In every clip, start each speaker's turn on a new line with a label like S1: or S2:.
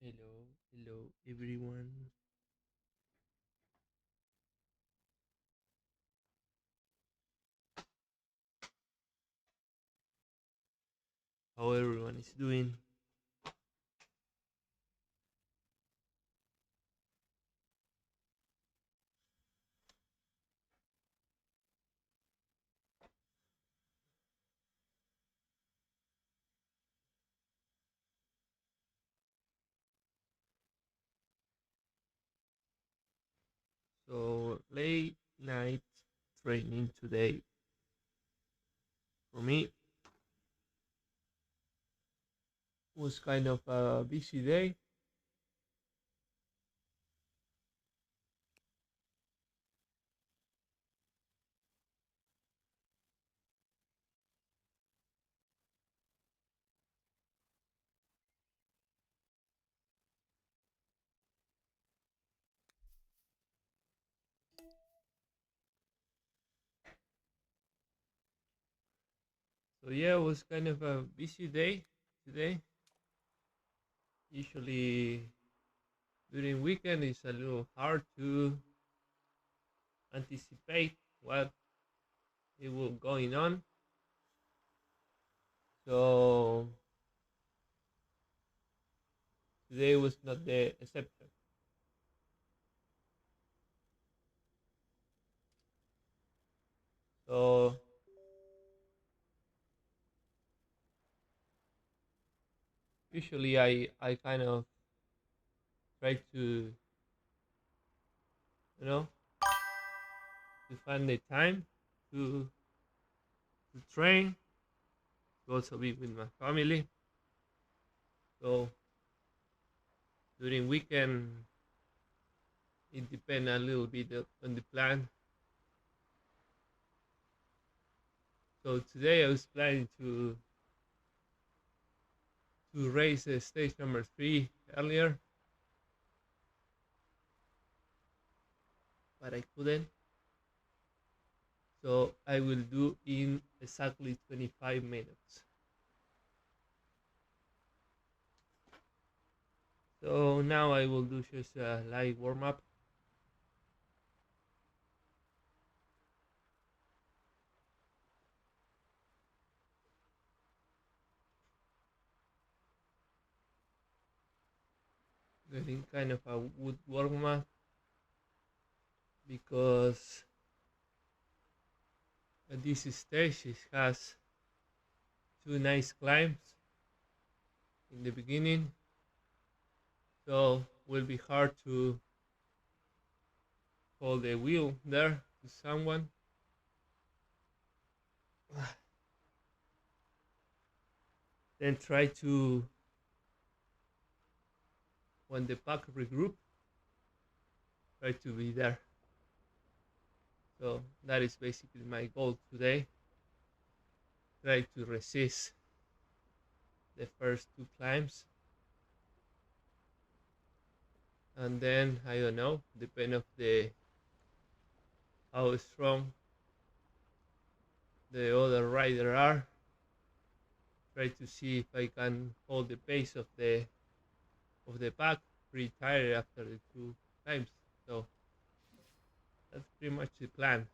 S1: Hello everyone. How everyone is doing? So late night training today. For me was kind of a busy day. So yeah, it was kind of a busy day today. Usually during weekend it's a little hard to anticipate what it will going on. So today was not the exception. So usually I kind of try to you know to find the time to train, to also be with my family. So during weekend, it depends a little bit on the plan. So today I was planning to race stage number 3 earlier, but I couldn't. So I will do in exactly 25 minutes. So now I will do just a light warm up. Getting kind of a wood warm up because at this stage it has two nice climbs in the beginning, so will be hard to hold the wheel there to someone. Then try to, when the pack regroup, try to be there. So that is basically my goal today. Try to resist the first two climbs, and then I don't know, depend of the how strong the other rider are. Try to see if I can hold the pace of the pack, pretty tired after the two climbs. So that's pretty much the plan.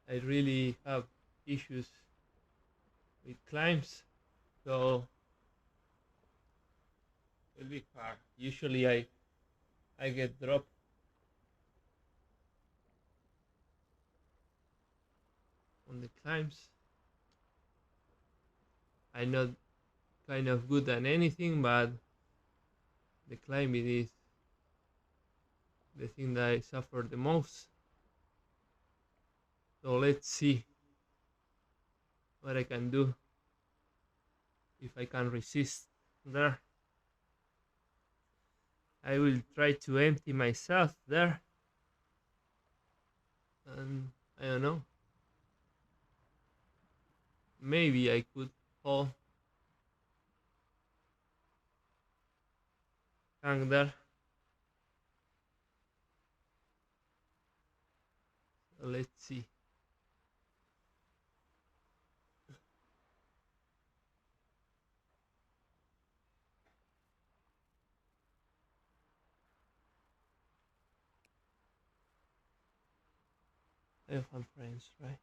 S1: I really have issues with climbs, so it'll be hard. Usually I get dropped on the climbs. I'm not kind of good at anything, but the climbing is the thing that I suffer the most. So let's see what I can do if I can resist there. I will try to empty myself there, and I don't know. Maybe I could hold hang there. So let's see. elephant friends, right?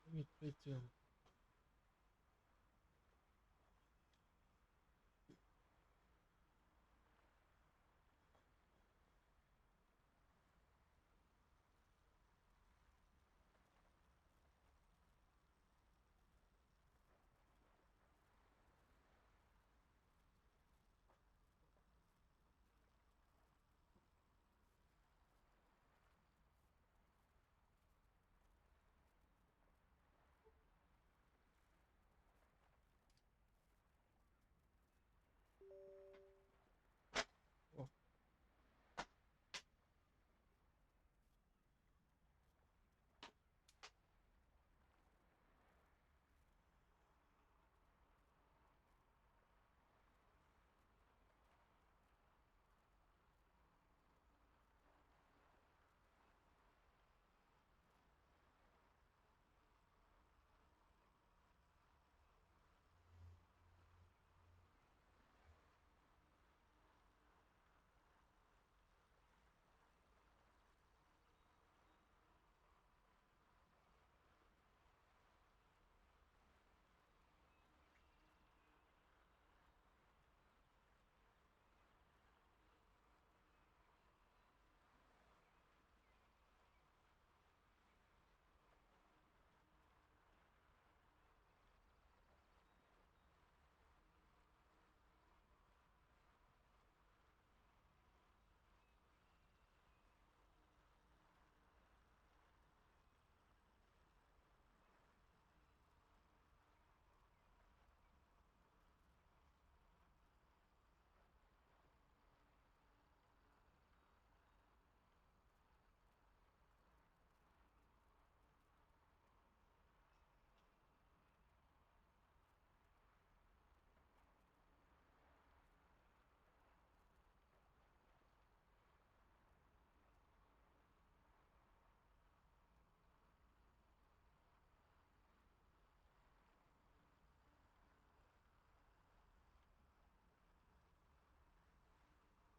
S1: Let me try to. Oh,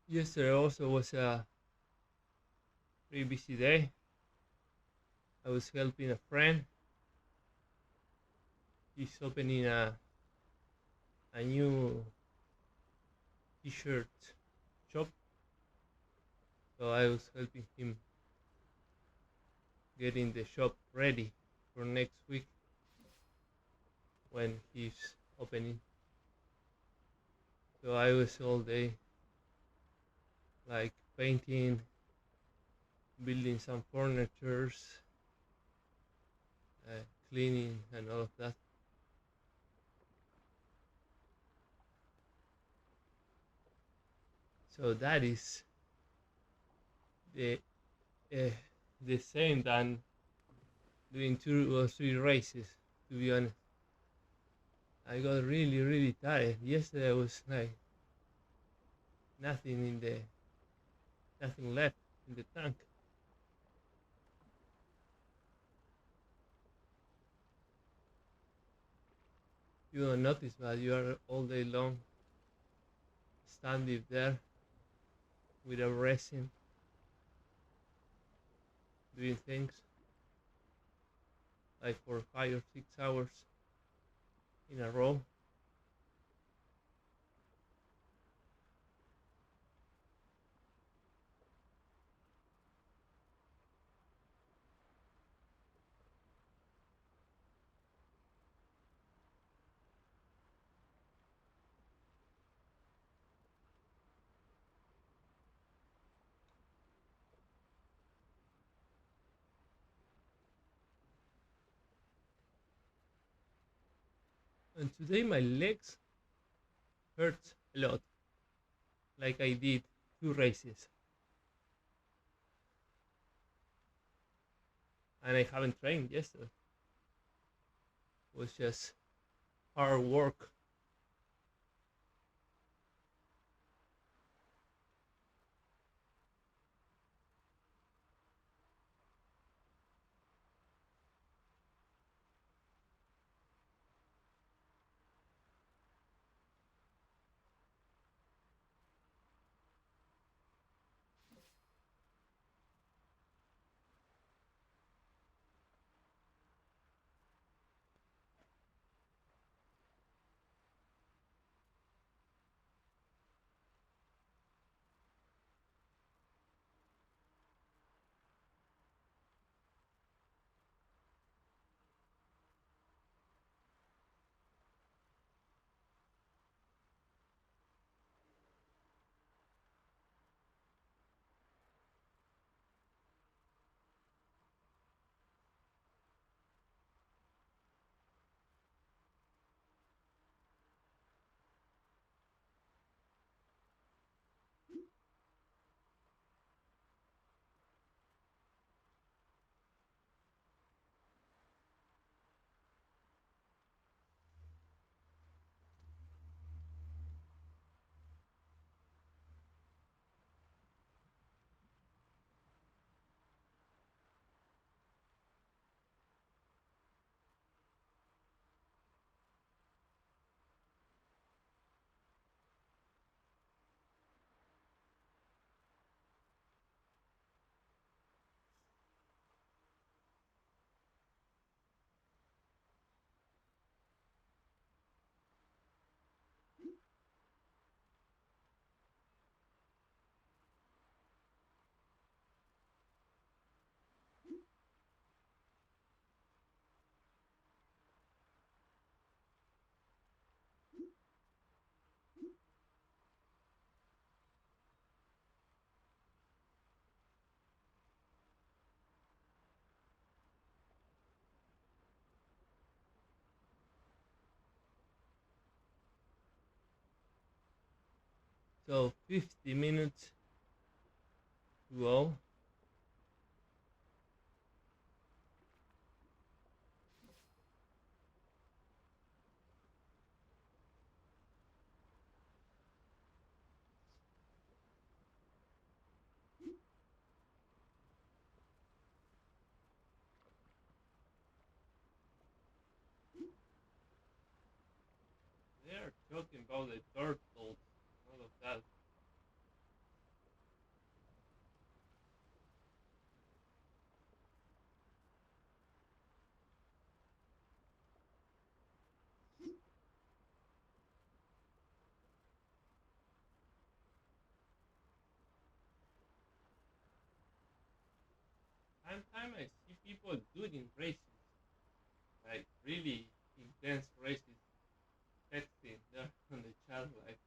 S1: yesterday also was a pretty busy day. I was helping a friend. He's opening a new t-shirt shop. So I was helping him getting the shop ready for next week when he's opening. So I was all day like painting, building some furnitures, cleaning, and all of that. So that is the uh, the same than doing 2 or 3 races. To be honest, I got really tired. Yesterday I was like nothing in the nothing left in the tank. You don't notice, but you are all day long standing there without resting, doing things like for 5 or 6 hours in a row. And today my legs hurt a lot, like I did 2 races, and I haven't trained yesterday. It was just hard work. So 50 minutes to go. They are talking about the turtles, all of that. Sometimes I see people doing races, like really intense races, texting there on the chat. Like,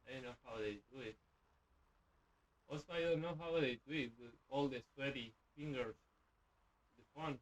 S1: I don't know how they do it. Also, I don't know how they do it with all the sweaty fingers, the font.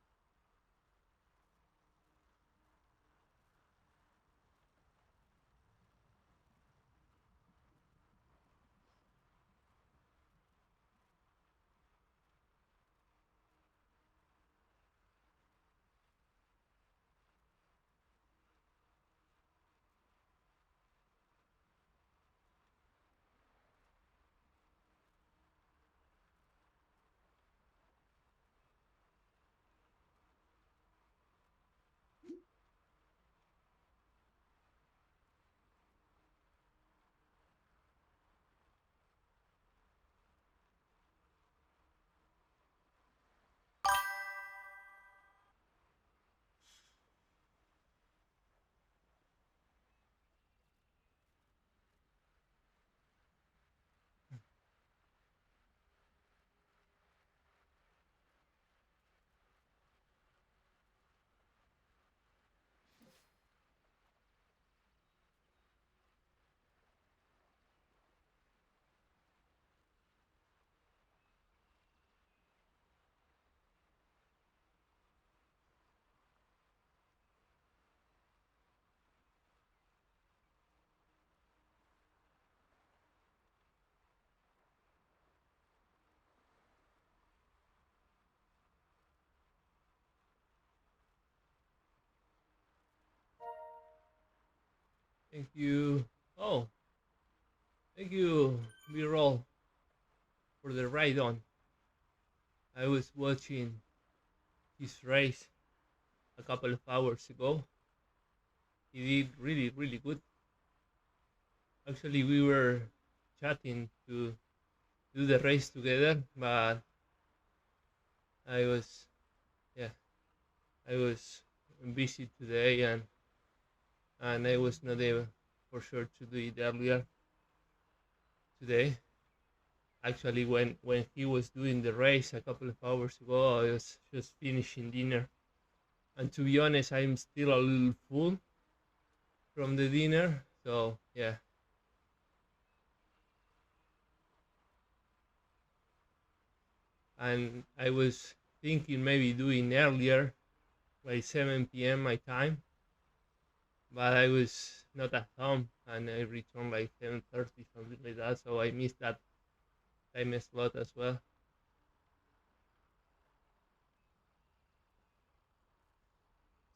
S1: Thank you. Oh, thank you, B-roll, for the ride on. I was watching his race a couple of hours ago. He did really, really good. Actually, we were chatting to do the race together, but I was, yeah, I was busy today, and I was not able for sure to do it earlier today. Actually, when he was doing the race a couple of hours ago, I was just finishing dinner, and to be honest, I'm still a little full from the dinner. So yeah, and I was thinking maybe doing earlier, like 7 p.m. my time, but I was not at home, and I returned like 7:30, something like that. So I missed that time slot as well.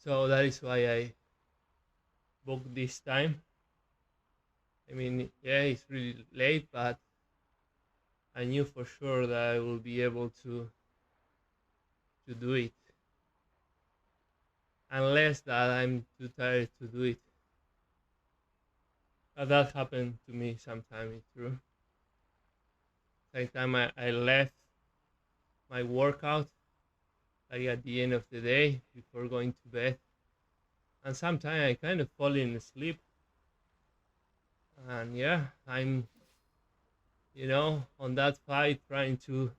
S1: So that is why I booked this time. I mean, yeah, it's really late, but I knew for sure that I will be able to do it, unless that I'm too tired to do it. That happened to me sometime. It's true. Sometime I left my workout like at the end of the day before going to bed, and sometimes I kind of fall in asleep. And yeah, I'm on that fight trying to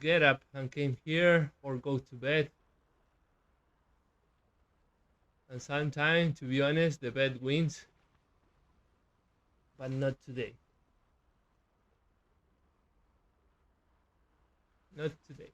S1: get up and came here or go to bed. And sometimes, to be honest, the bed wins, but not today. Not today.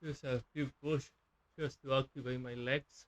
S1: Just a few push just to activate my legs.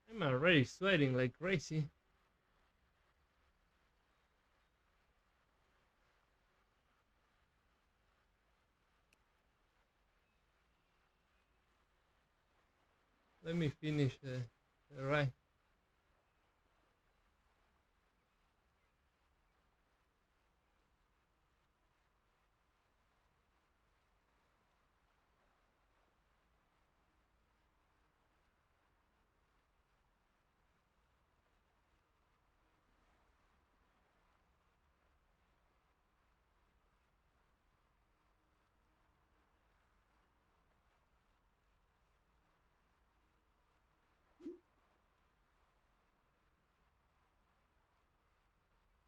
S1: I'm already sweating like crazy. Let me finish the ride.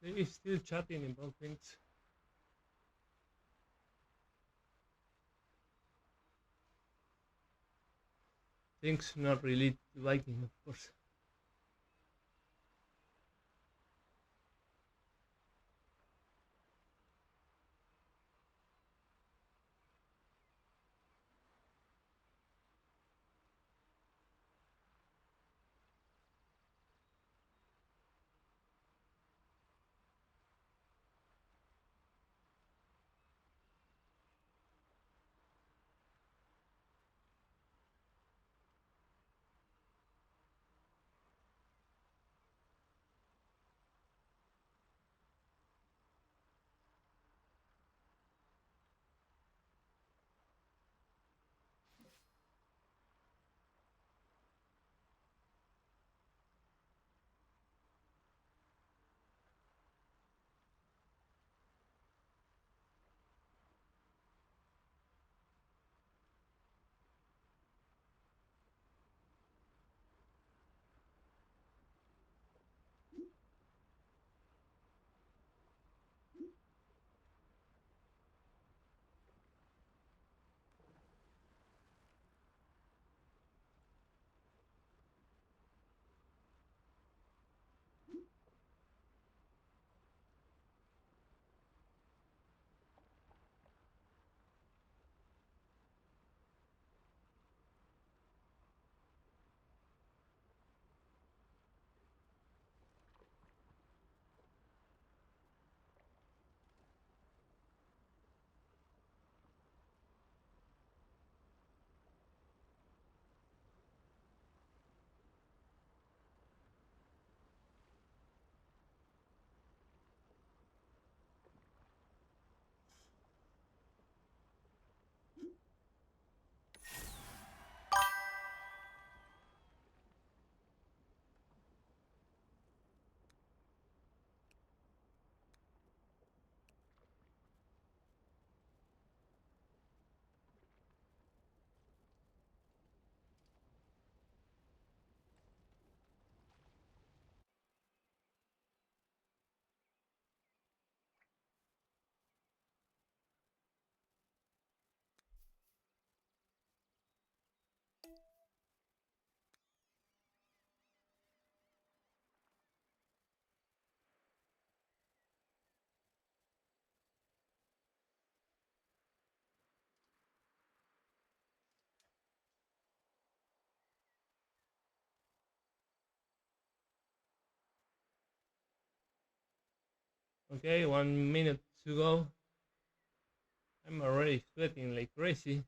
S1: They still chatting about things. Things not related to biking, of course. Okay, 1 minute to go. I'm already sweating like crazy.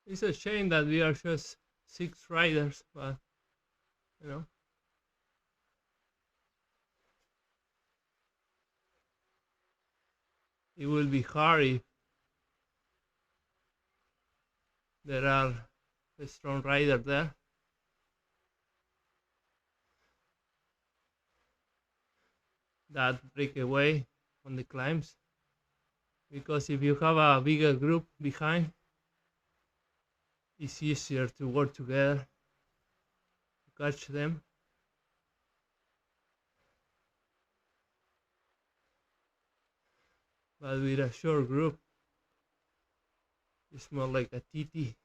S1: It's a shame that we are just 6 riders, but you know, it will be hard if there are a strong rider there. That break away on the climbs, because if you have a bigger group behind, it's easier to work together to catch them. But with a short group, it's more like a TT.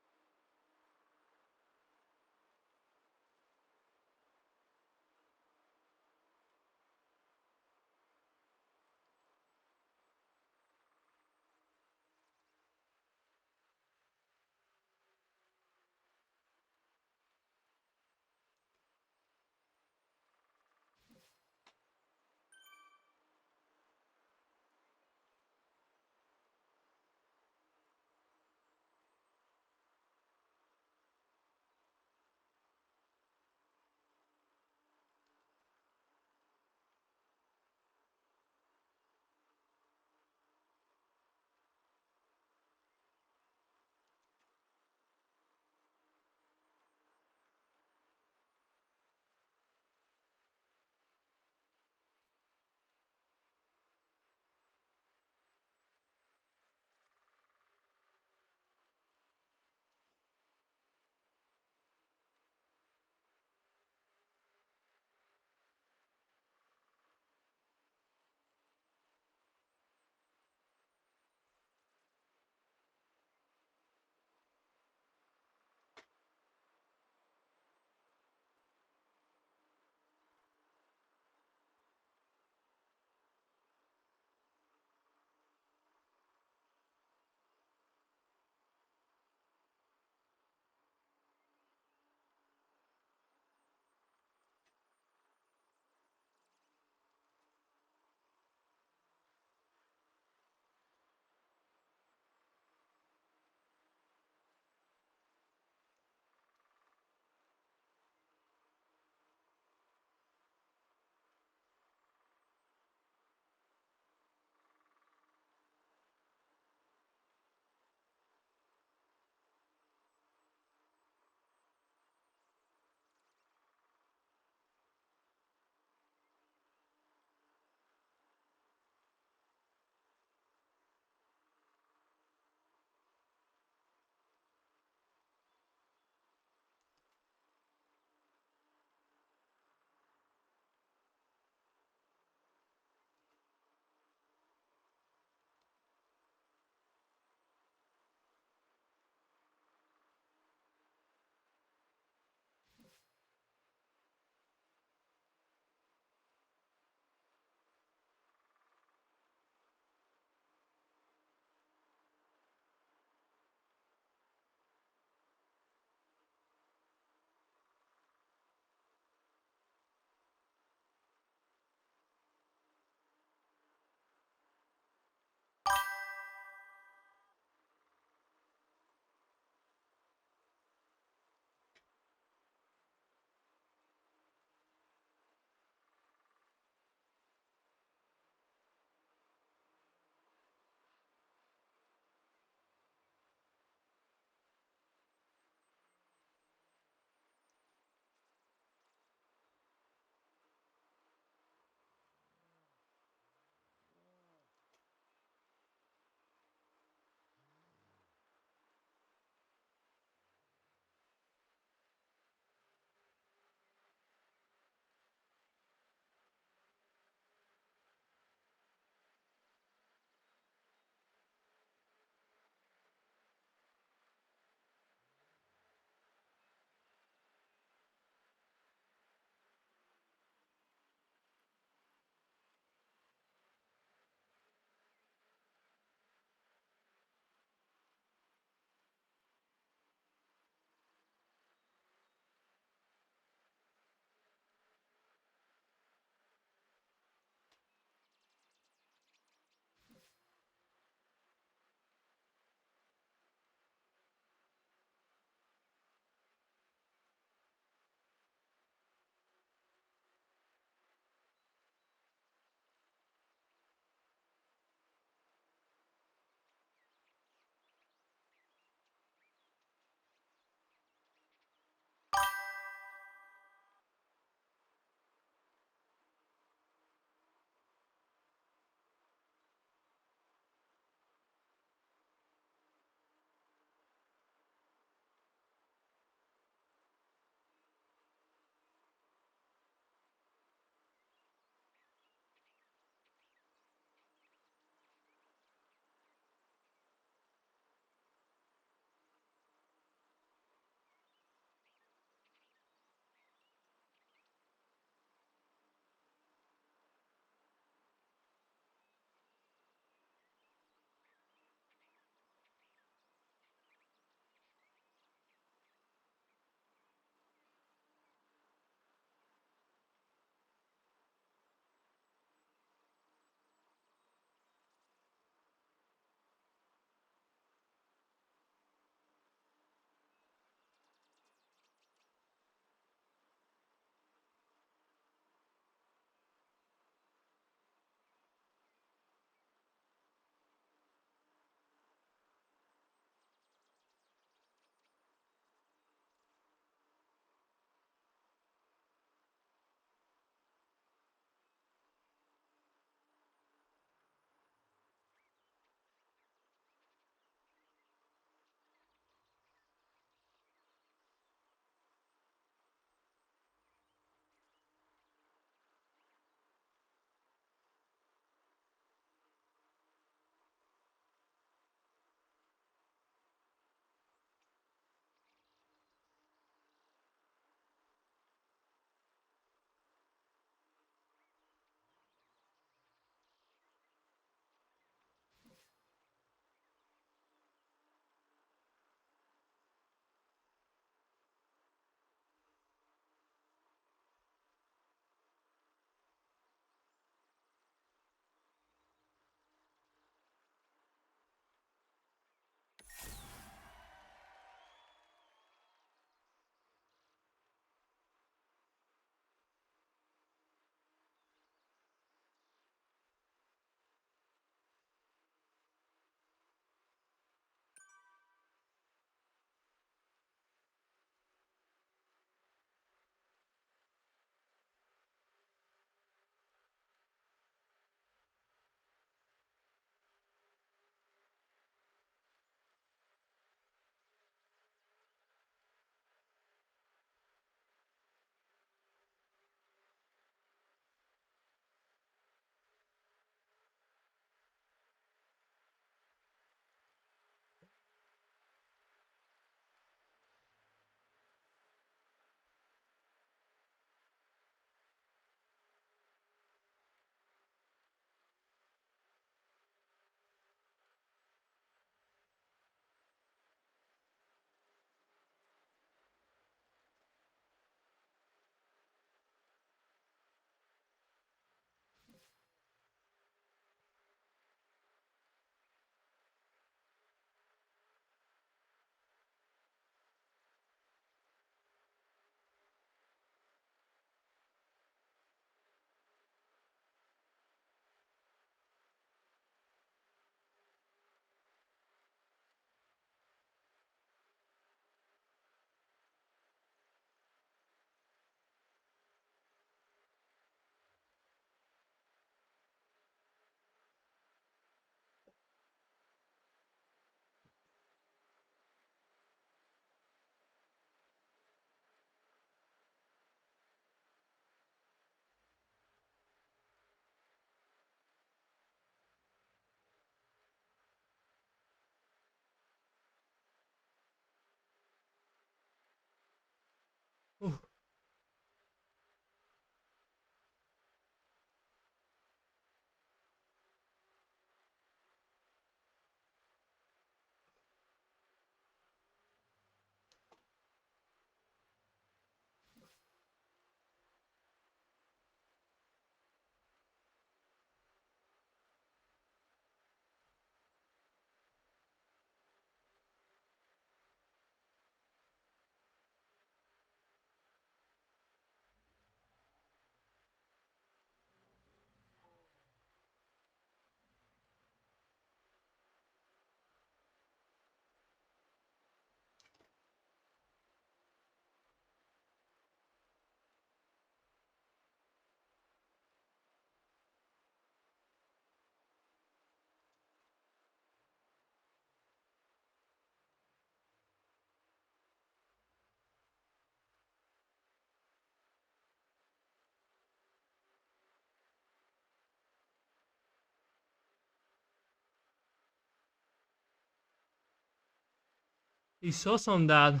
S1: it's awesome that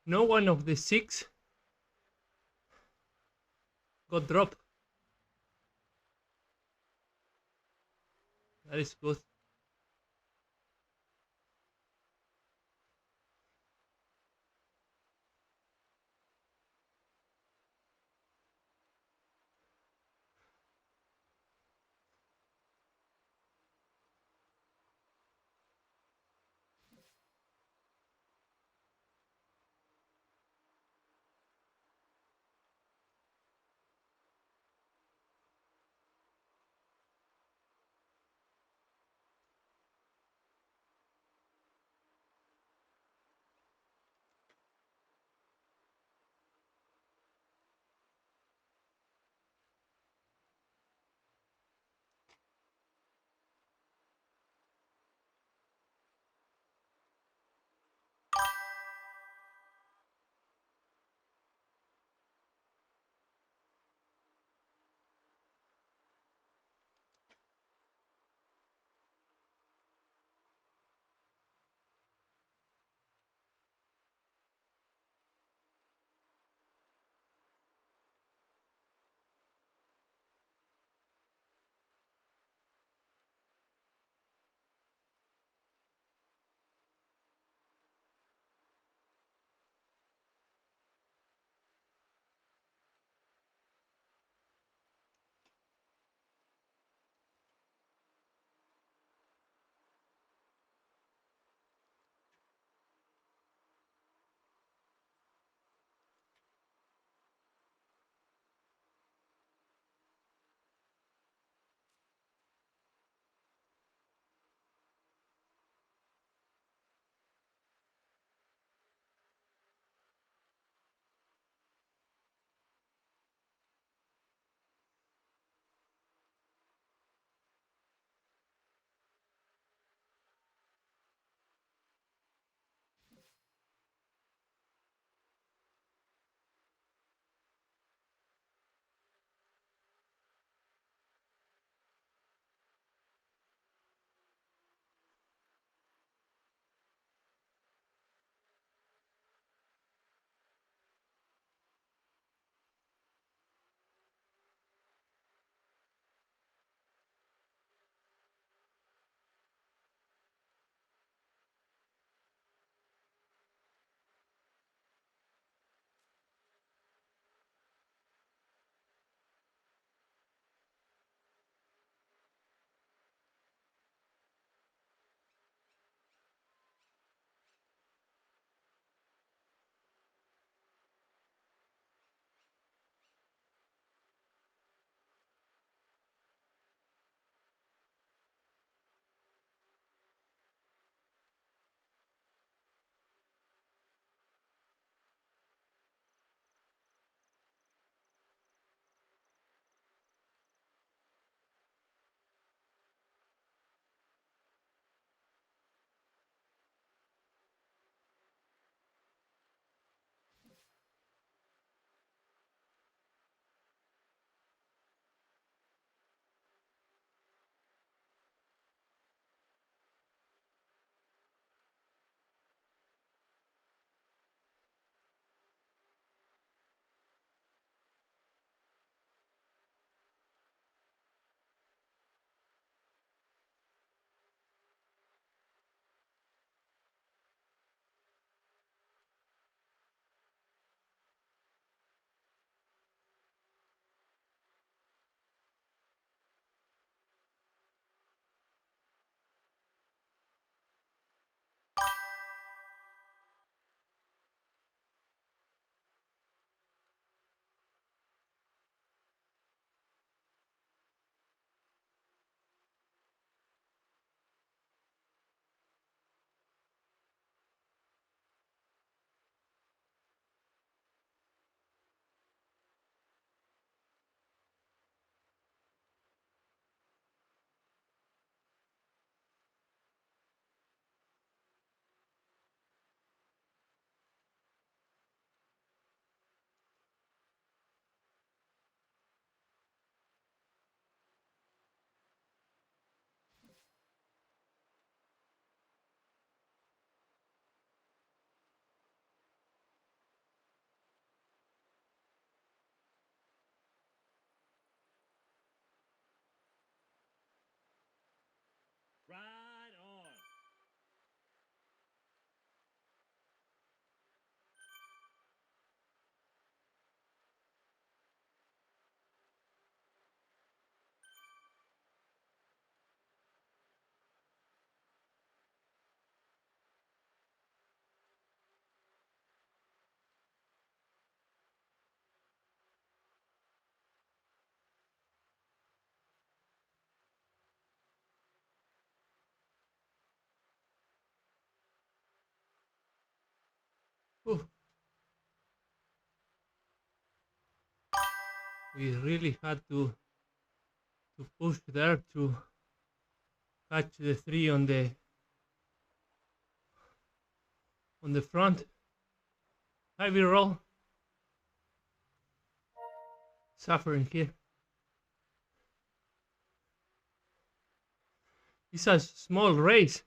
S1: no one of the six got dropped. That is good. we really had to push there to catch the three on the front. Heavy roll. Suffering here. It's a small race,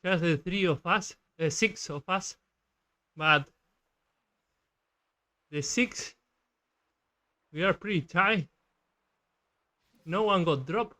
S1: just the three of us, six of us, but the six, we are pretty tight. No one got dropped.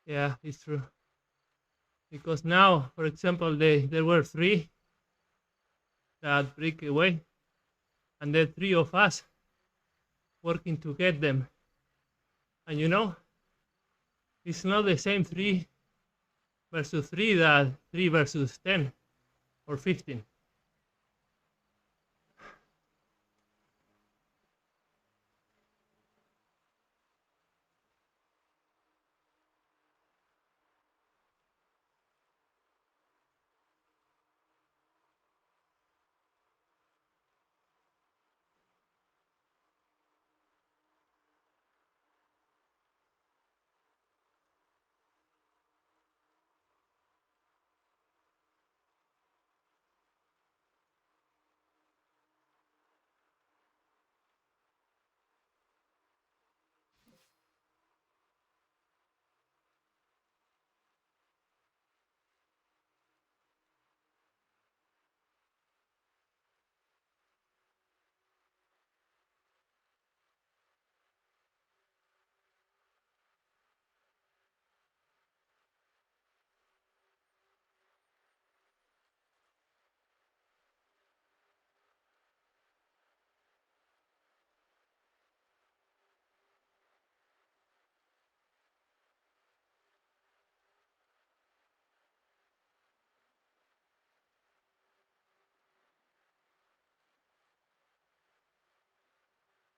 S1: Yeah, it's true. Because now, for example, there were three that break away, and the three of us working to get them. And it's not the same three versus three that three versus 10 or 15.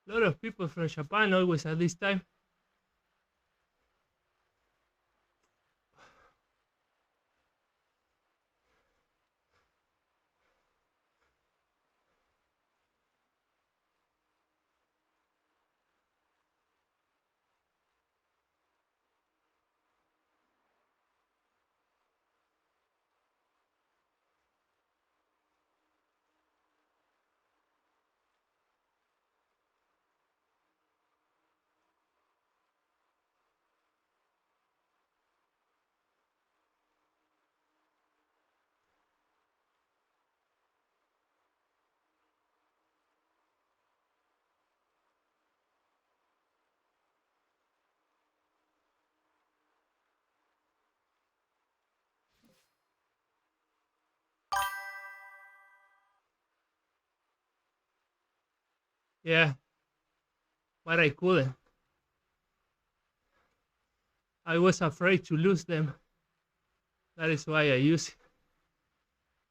S1: A lot of people from Japan always at this time. Yeah, but I couldn't. I was afraid to lose them. That is why I used it.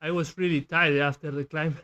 S1: I was really tired after the climb.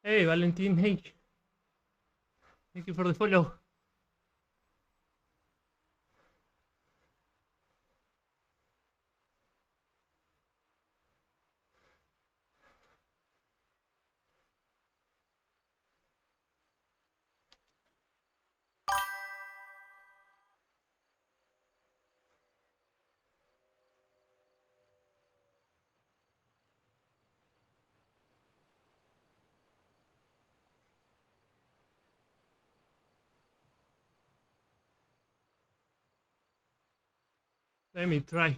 S1: Hey, Valentin. Hey, thank you for the follow. Let me try.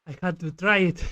S1: I had to try it.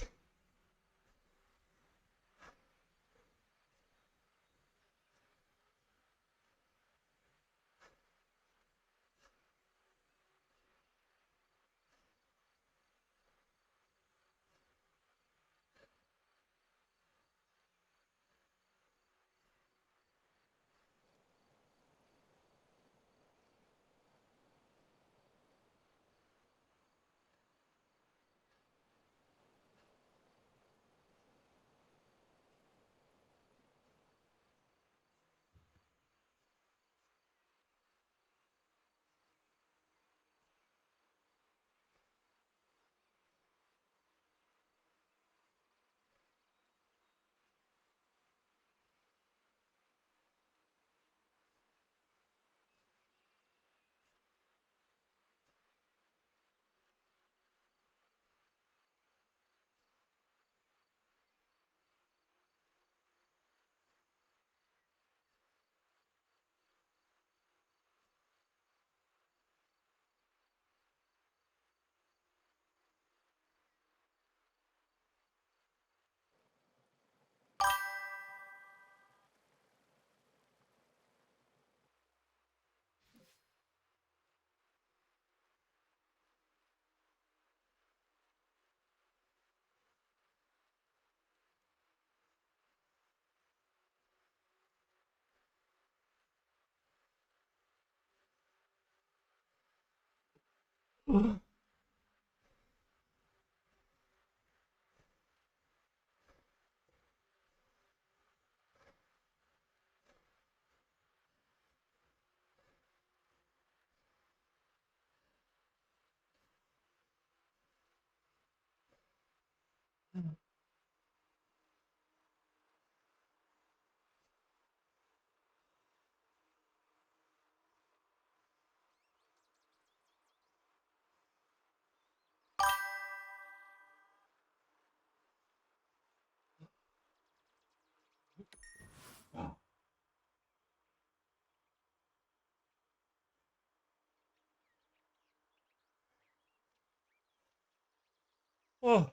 S1: Oh,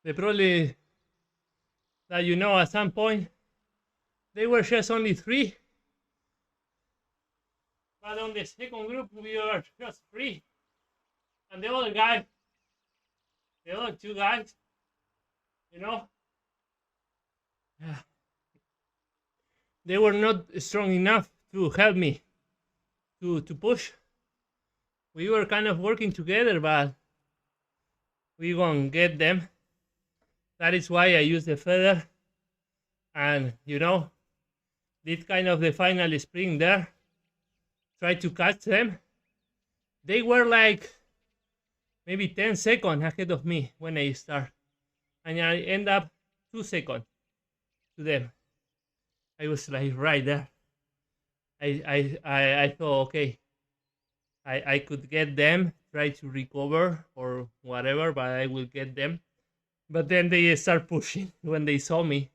S1: They probably that at some point they were just only three, but on the second group we were just three, and the other two guys, you know, they were not strong enough to help me to push. We were kind of working together, but we won't get them. That is why I use the feather, and did kind of the final sprint there. Try to catch them. They were like maybe 10 seconds ahead of me when I start, and I end up 2 seconds to them. I was like right there. I thought, okay, I could get them, try to recover or whatever, but I will get them. But then they start pushing when they saw me.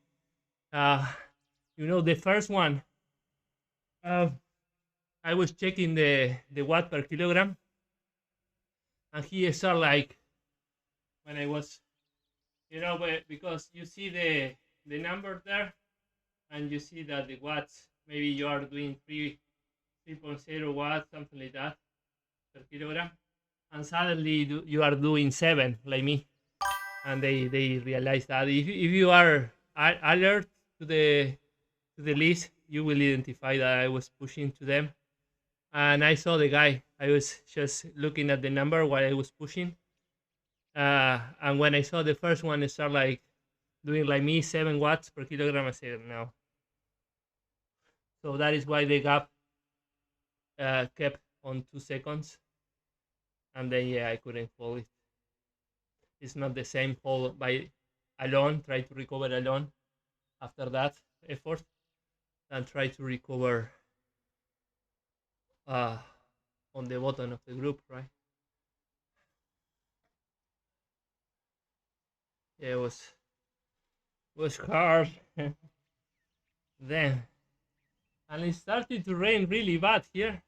S1: Uh, the first one, uh, I was checking the watt per kilogram, and he started like when I was, because you see the number there, and you see that the watts, maybe you are doing 3.0 watts, something like that per kilogram, and suddenly you are doing 7 like me, and they realize that if you are alert to the list, you will identify that I was pushing to them. And I saw the guy. I was just looking at the number while I was pushing, and when I saw the first one start like doing like me 7 watts per kilogram, I said no. So that is why the gap kept on 2 seconds, and then I couldn't hold it. It's not the same hold by alone, try to recover alone after that effort, and try to recover uh, on the bottom of the group, right? Yeah, it was hard. Then, and it started to rain really bad here.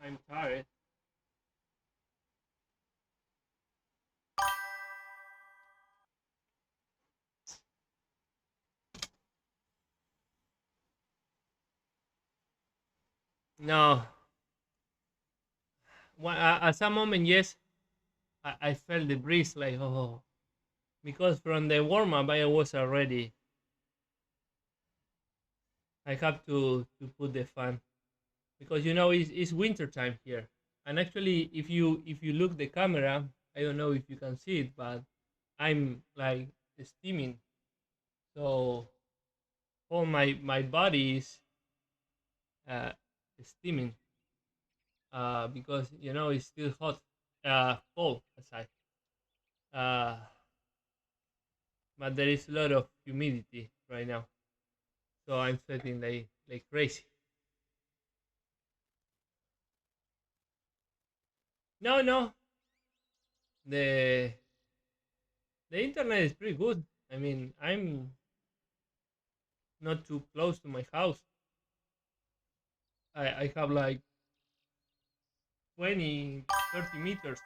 S1: I'm tired. No, at some moment, yes, I felt the breeze like because from the warm up I was already. I have to put the fan because it's winter time here, and actually if you look the camera, I don't know if you can see it, but I'm like steaming, so all my body is uh, steaming because it's still hot, cold outside, uh, but there is a lot of humidity right now, so I'm sweating like crazy. No, no, the the internet is pretty good. I mean, I'm not too close to my house. I have like 20, 30 meters.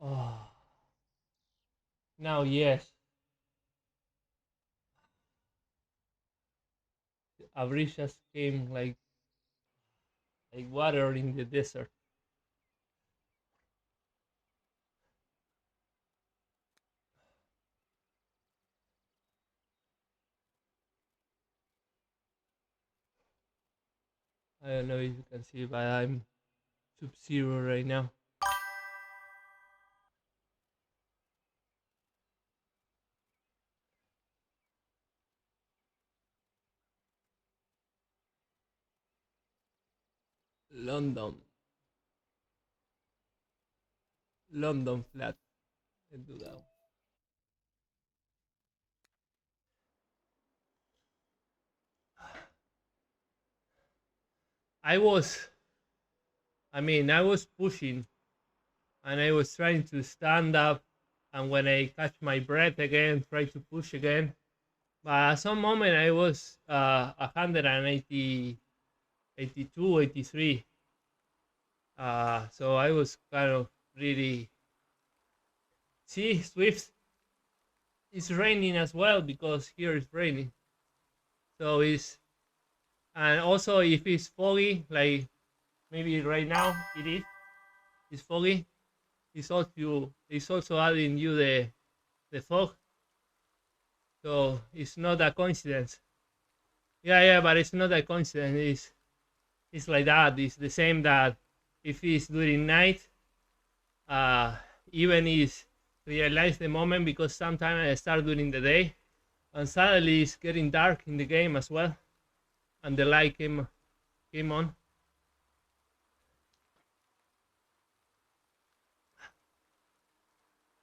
S1: Oh, now yes, a breeze just came like water in the desert. I don't know if you can see, but I'm Sub-Zero right now. London. London flat. Let's do that one. I was, I was pushing and I was trying to stand up. And when I catch my breath again, try to push again. But at some moment I was 180, 82, 83. So I was kind of really. See, Zwift is raining as well because here it's raining. So it's, and also if it's foggy, like maybe right now it's foggy. It's also adding you the fog. So it's not a coincidence. Yeah, but it's not a coincidence. It's like that. It's the same that if it's during night, uh, even is realize the moment because sometimes I start during the day, and suddenly it's getting dark in the game as well, and the light came on.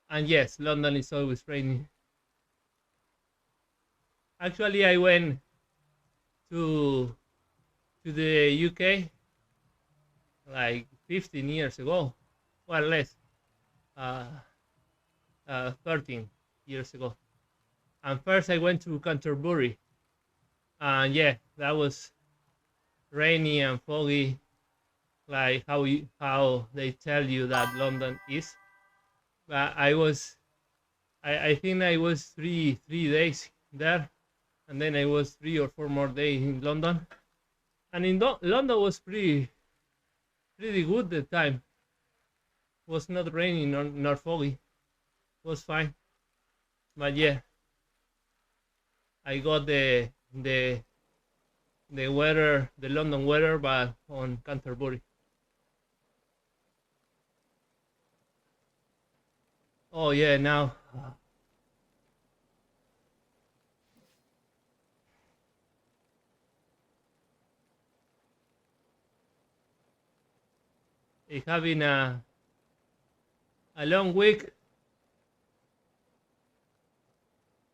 S1: And yes, London is always raining. Actually, I went to the UK like 15 years ago, well less, uh, 13 years ago. And first I went to Canterbury, and yeah, that was rainy and foggy, like how they tell you that London is. But I think I was three days there, and then I was 3 or 4 more days in London, and in London was pretty good the time. It was not raining nor foggy. It was fine. But yeah, I got the weather, the London weather, but on Canterbury. Oh yeah, now it's having a long week.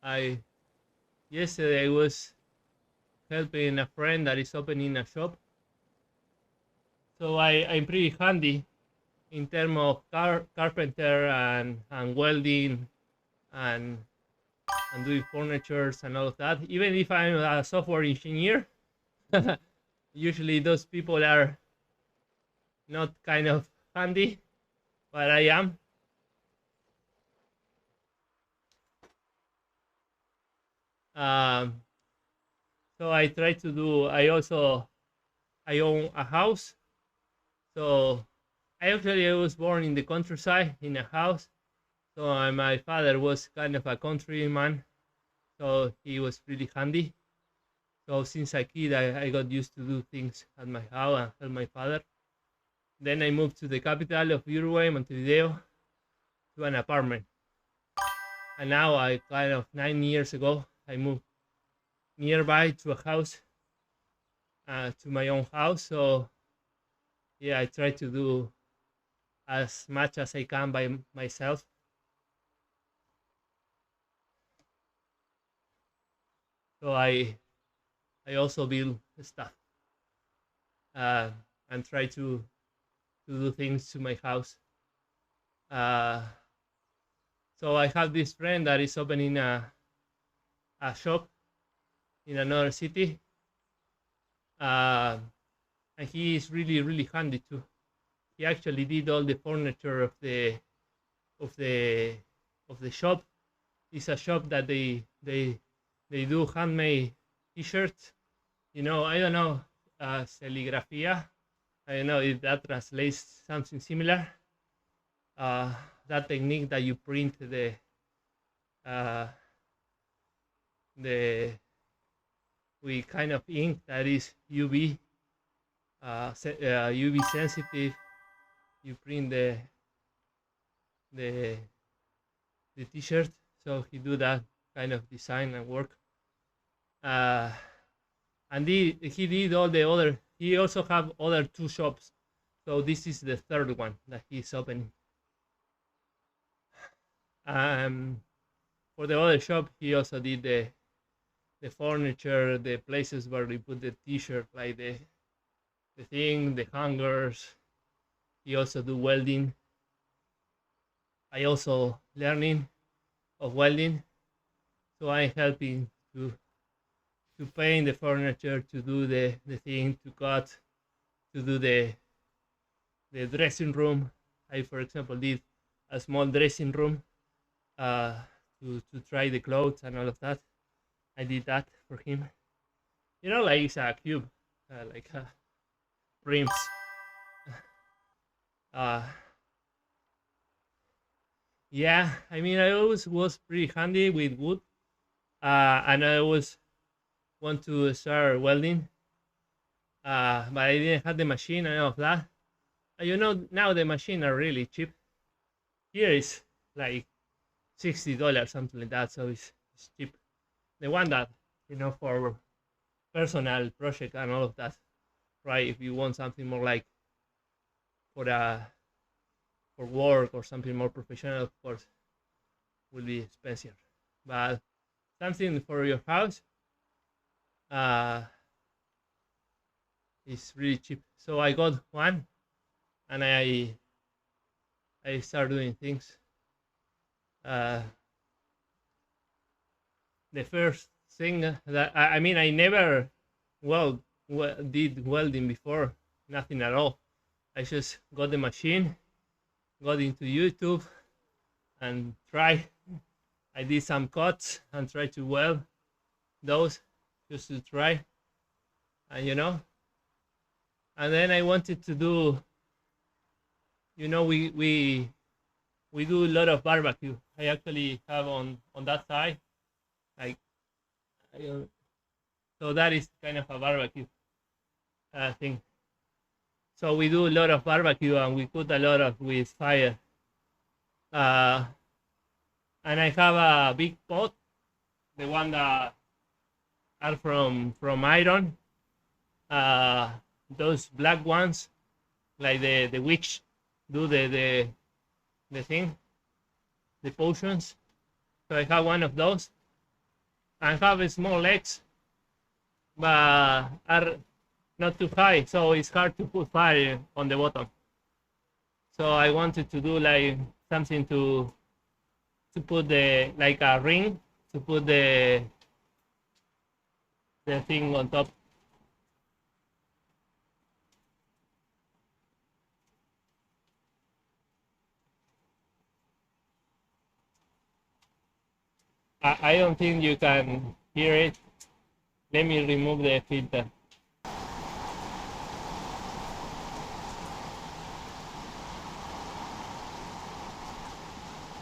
S1: I Yesterday I was helping a friend that is opening a shop, so I'm pretty handy in terms of carpenter and welding and doing furnitures and all of that. Even if I'm a software engineer, usually those people are not kind of handy, but I am. Um, so I try to do. I own a house, so I was born in the countryside in a house. So my father was kind of a countryman, so he was really handy. So since a kid, I got used to do things at my house and help my father. Then I moved to the capital of Uruguay, Montevideo, to an apartment. And now I kind of 9 years ago, I moved nearby to a house, to my own house. So yeah, I try to do as much as I can by myself. So I also build stuff, uh, and try to do things to my house. Uh, so I have this friend that is opening a shop in another city, uh, and he is really handy too. He actually did all the furniture of the of the shop. It's a shop that they do handmade T-shirts. I don't know, serigrafía. I don't know if that translates something similar. Uh, that technique that you print uh, the with kind of ink that is UV UV sensitive, you print the the t-shirt. So he do that kind of design and work. Uh, and he did all the other. He also have other two shops. So this is the third one that he's opening. For the other shop, he also did the furniture, the places where we put the t-shirt, like the thing, the hangers. He also do welding. I also learning of welding, so I'm helping to paint the furniture, to do the thing, to cut, to do the dressing room. I, for example, did a small dressing room uh, to try the clothes and all of that. I did that for him. You know, like it's a cube, like rims. Uh, yeah, I mean, I always was pretty handy with wood, and I always want to start welding, but I didn't have the machine and all of that. You know, now the machine are really cheap. Here is like $60, something like that, so it's cheap. The one that, for personal project and all of that, right? If you want something more like for for work or something more professional, of course, will be expensive. But something for your house uh, is really cheap. So I got one, and I start doing things. Uh, the first thing that I mean, I never did welding before, nothing at all. I just got the machine, got into YouTube, and try. I did some cuts and tried to weld those just to try, and and then I wanted to do. We do a lot of barbecue. I actually have on that side, like, so that is kind of a barbecue thing. So we do a lot of barbecue, and we cook a lot of with fire. Uh, and I have a big pot, the one that are from iron. Uh, those black ones, like the witch do the thing, the potions. So I have one of those. I have small legs, but are not too high, so it's hard to put fire on the bottom. So I wanted to do like something to put the, like a ring, to put the thing on top. I don't think you can hear it. Let me remove the filter.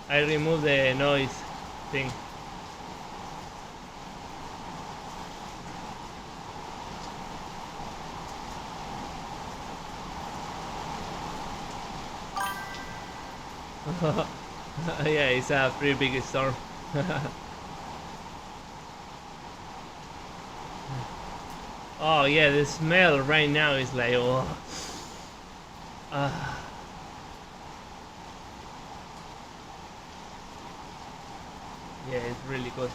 S1: I remove the noise thing. Yeah, it's a pretty big storm. Oh yeah, the smell right now is like, oh. Uh, yeah, it's really good.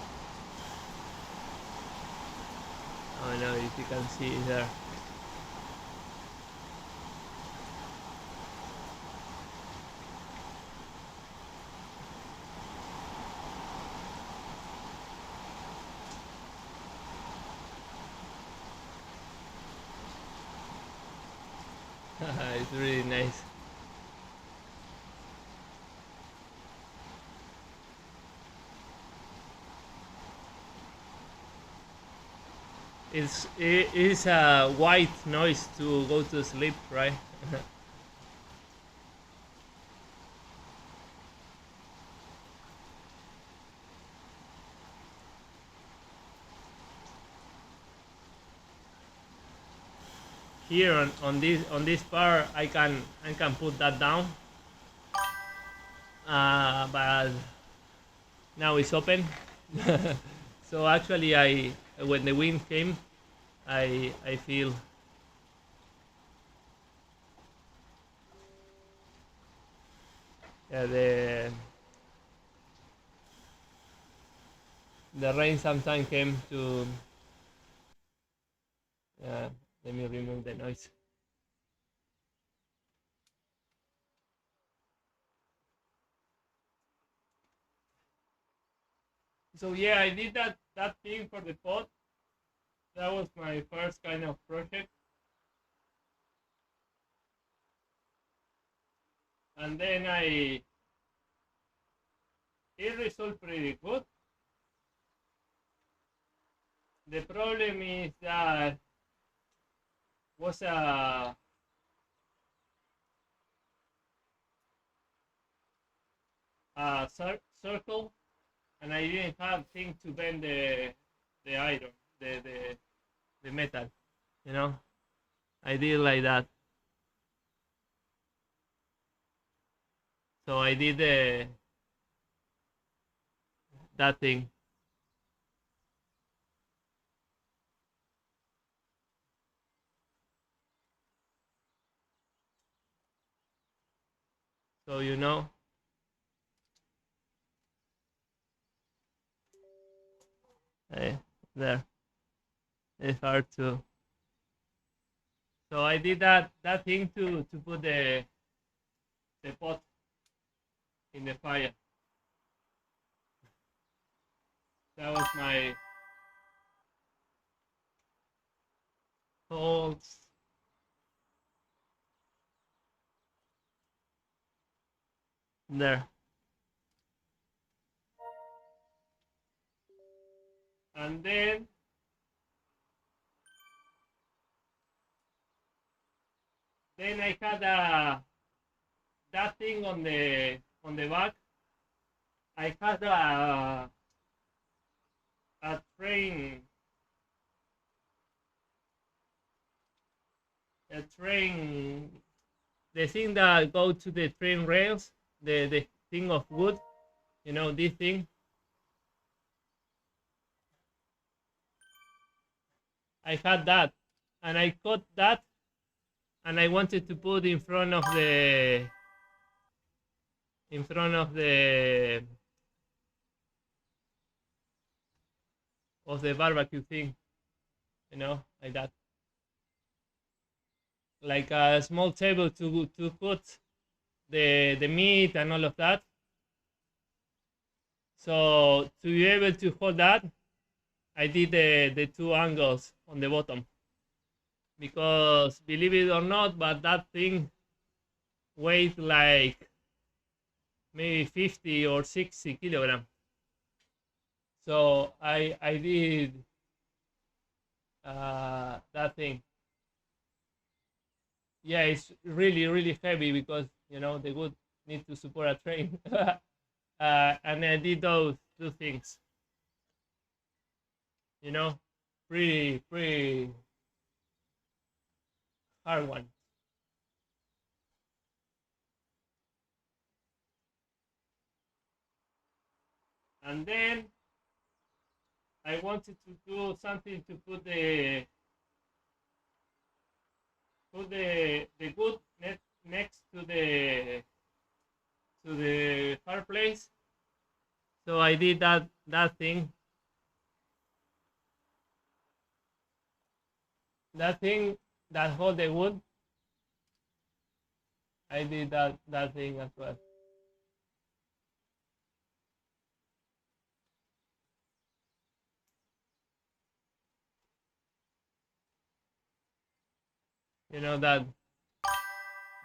S1: I don't know if you can see it there. It's really nice. It is a white noise to go to sleep, right? here on this part I can put that down, but now it's open. So actually, when the wind came, I feel the rain sometimes came to. Let me remove the noise. So yeah, I did that thing for the pod. That was my first kind of project, and then it resulted pretty good. The problem is that was a circle, and I didn't have thing to bend the iron, the metal. You know, I did like that. So I did that thing. So you know, eh, there. It's hard to. So I did that thing to put the pot in the fire. That was my holds. There. And then I had that thing on the back. I had a train the thing that go to the train rails, the thing of wood, you know, this thing. I had that, and I cut that, and I wanted to put in front of the barbecue thing, you know, like that, like a small table to put the meat and all of that. So to be able to hold that, I did the two angles on the bottom, because believe it or not, but that thing weighs like maybe 50 or 60 kilograms. So I did that thing. Yeah, it's really heavy, because you know the wood need to support a train. And I did those two things. You know, pretty hard one. And then I wanted to do something to put the wood next to the fireplace. So I did that thing. That thing that hold the wood. I did that thing as well. You know that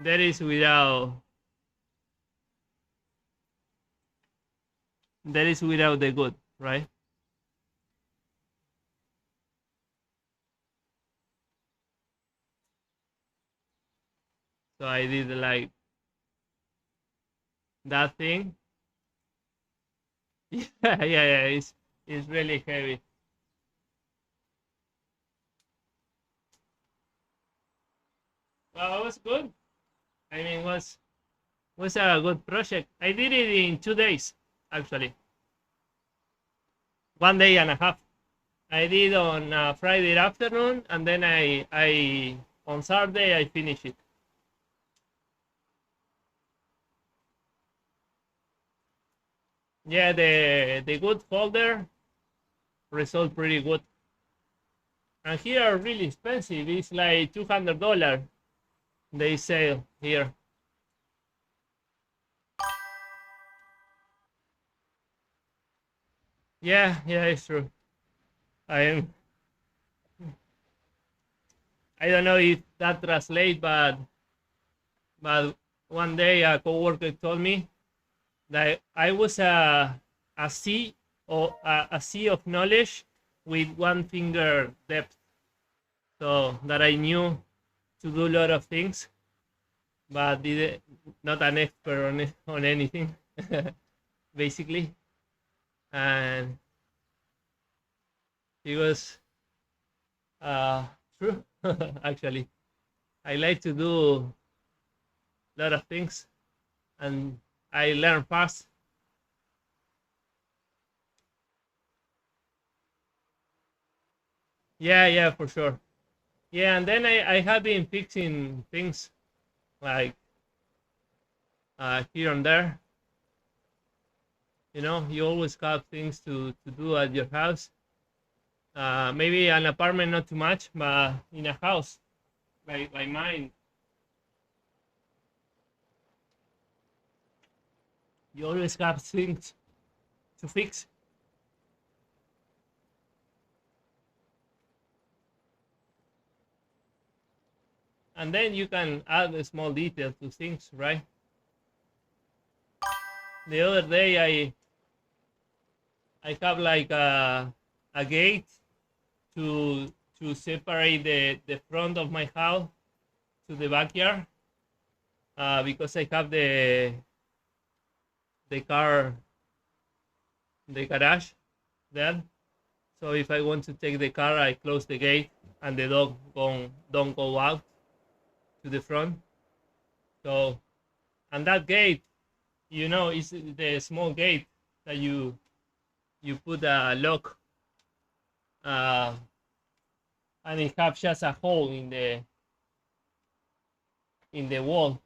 S1: that is without the wood, right? So I did like that thing. Yeah. It's really heavy. It was good. I mean, was a good project. I did it in 2 days, actually. 1 day and a half. I did on Friday afternoon, and then I on Saturday I finished it. Yeah, the good folder result pretty good. And here are really expensive. It's like $200. They sell here. Yeah, yeah, it's true. I am. I don't know if that translates, but one day a coworker told me that I was a sea or a sea of knowledge with one finger depth. So that I knew to do a lot of things, but did not an expert on anything, basically. And it was uh, true, actually. I like to do a lot of things, and I learn fast. Yeah, yeah, for sure. Yeah, and then I have been fixing things like here and there. You know, you always have things to do at your house. Maybe an apartment not too much, but in a house like mine, you always have things to fix. And then you can add a small detail to things, right? The other day I have like a gate to separate the front of my house to the backyard because I have the car, the garage there. So if I want to take the car, I close the gate and the dog don't go out to the front. So, and that gate, you know, is the small gate that you put a lock, uh, and it has just a hole in the wall.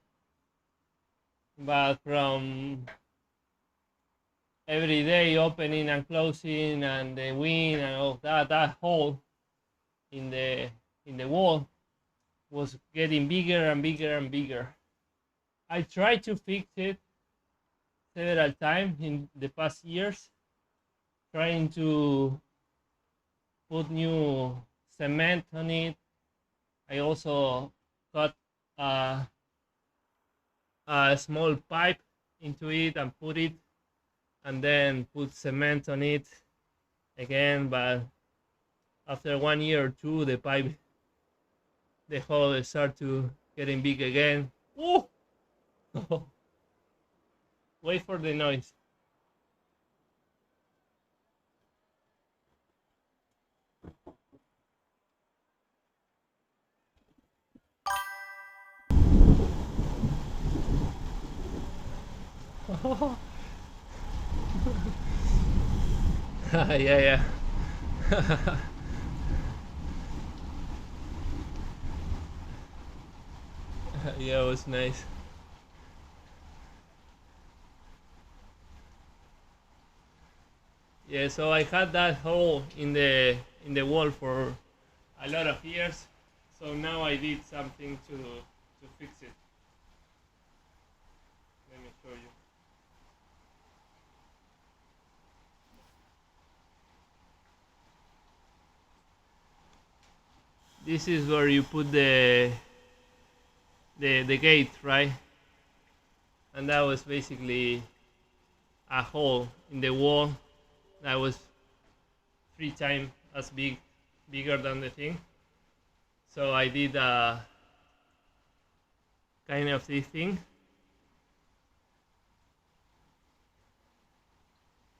S1: But from every day opening and closing and the wind and all that hole in the wall was getting bigger and bigger and bigger. I tried to fix it several times in the past years, trying to put new cement on it. I also cut a, a small pipe into it and put it, and then put cement on it again. But after 1 year or two, the pipe, the hole start to getting big again. Ooh! Wait for the noise. Yeah, yeah. Yeah, it was nice. Yeah, so I had that hole in the wall for a lot of years. So now I did something to fix it. Let me show you. This is where you put the gate, right? And that was basically a hole in the wall that was 3 times as bigger than the thing. So I did kind of this thing,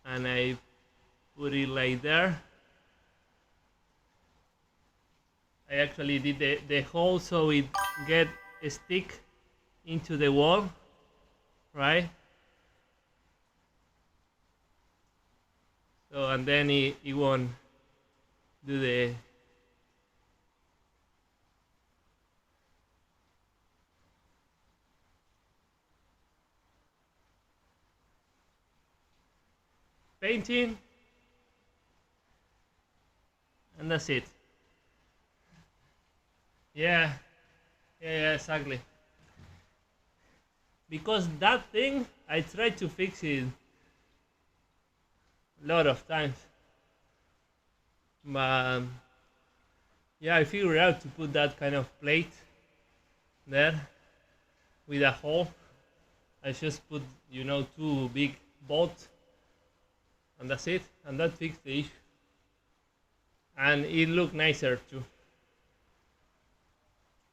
S1: and I put it like there. I actually did the hole so it get stick into the wall, right? So, and then it won't do the painting, and that's it. Yeah, yeah, exactly. Because that thing, I tried to fix it a lot of times, but yeah, I figured out to put that kind of plate there with a hole. I just put, two big bolts, and that's it, and that fixed the issue. And it looked nicer too.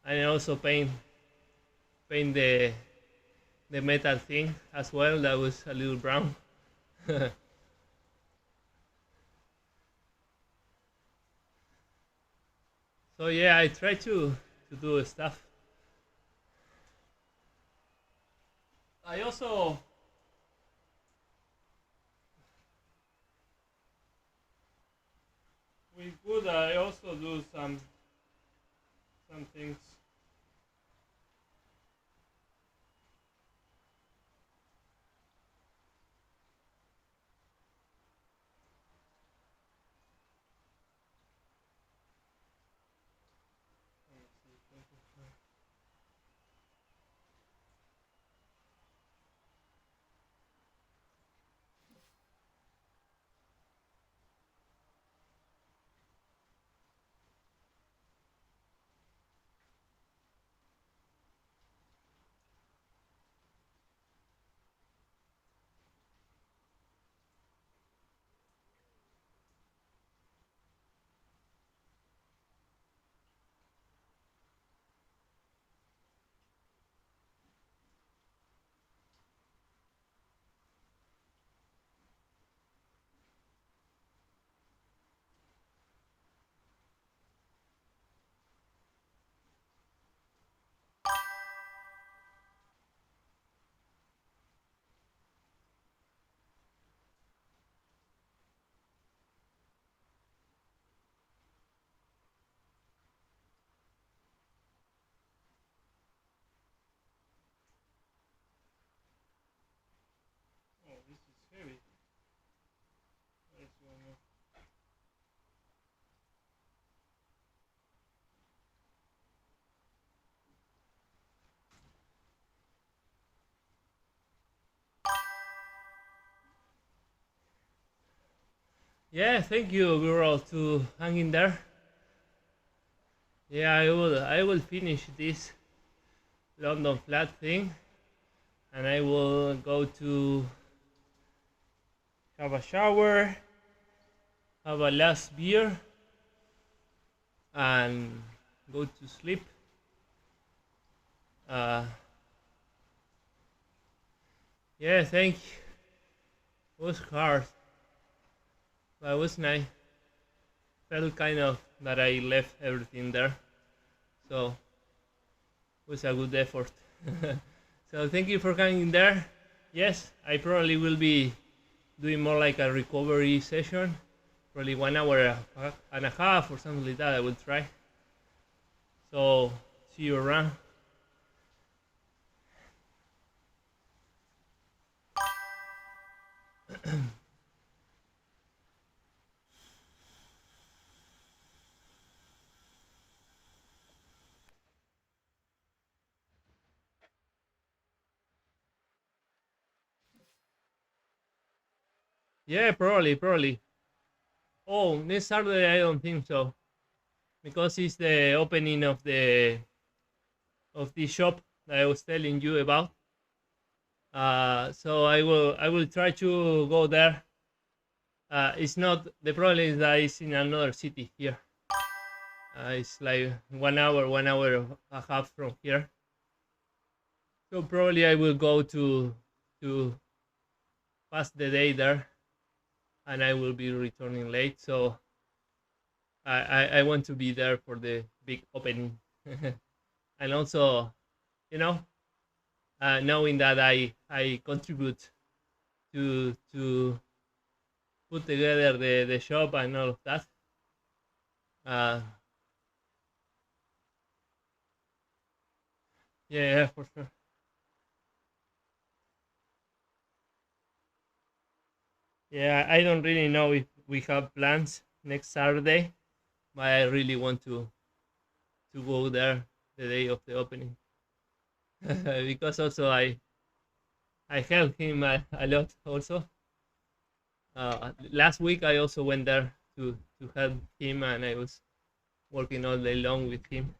S1: And I also paint the metal thing as well. That was a little brown. So yeah, I try to do stuff. I also with wood I also do some things. Oh, this is heavy. Where's one more? Yeah, thank you, girl, to hang in there. Yeah, I will finish this London flat thing, and I will go to have a shower, have a last beer, and go to sleep. Uh, yeah, thank you. It was hard, but it was nice. Felt kind of that I left everything there, so it was a good effort. So thank you for coming there. Yes, I probably will be doing more like a recovery session, probably 1 hour and a half or something like that. I will try. So see you around. Yeah, probably. Oh, next Saturday I don't think so, because it's the opening of the shop that I was telling you about. So I will try to go there. It's not the problem is that it's in another city here. It's like 1 hour, 1 hour and a half from here. So probably I will go to pass the day there, and I will be returning late. So I want to be there for the big opening, and also you know, knowing that I contribute to put together the shop and all of that. Uh, yeah, for sure. Yeah, I don't really know if we have plans next Saturday, but I really want to go there the day of the opening because also I help him a lot also. Last week I also went there to help him, and I was working all day long with him.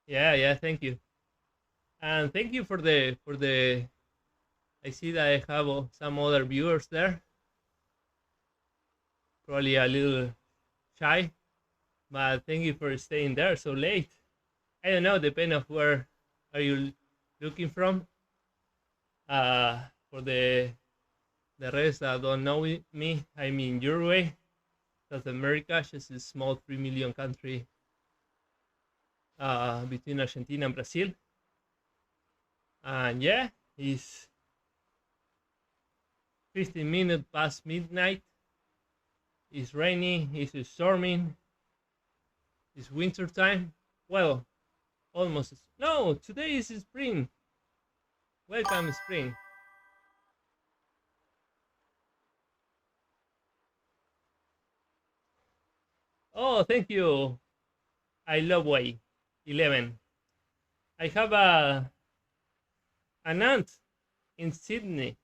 S1: Yeah, yeah. Thank you, and thank you for the. I see that I have some other viewers there, probably a little shy, but thank you for staying there so late. I don't know, depending of where are you looking from. For the rest that don't know me, I'm in Uruguay, South America, just a small 3 million country between Argentina and Brazil. And yeah, it's 15 minutes past midnight. It's rainy, it's storming, it's winter time. Well, almost. No, today is spring. Welcome, spring. Oh, thank you. I love way 11. I have an aunt in Sydney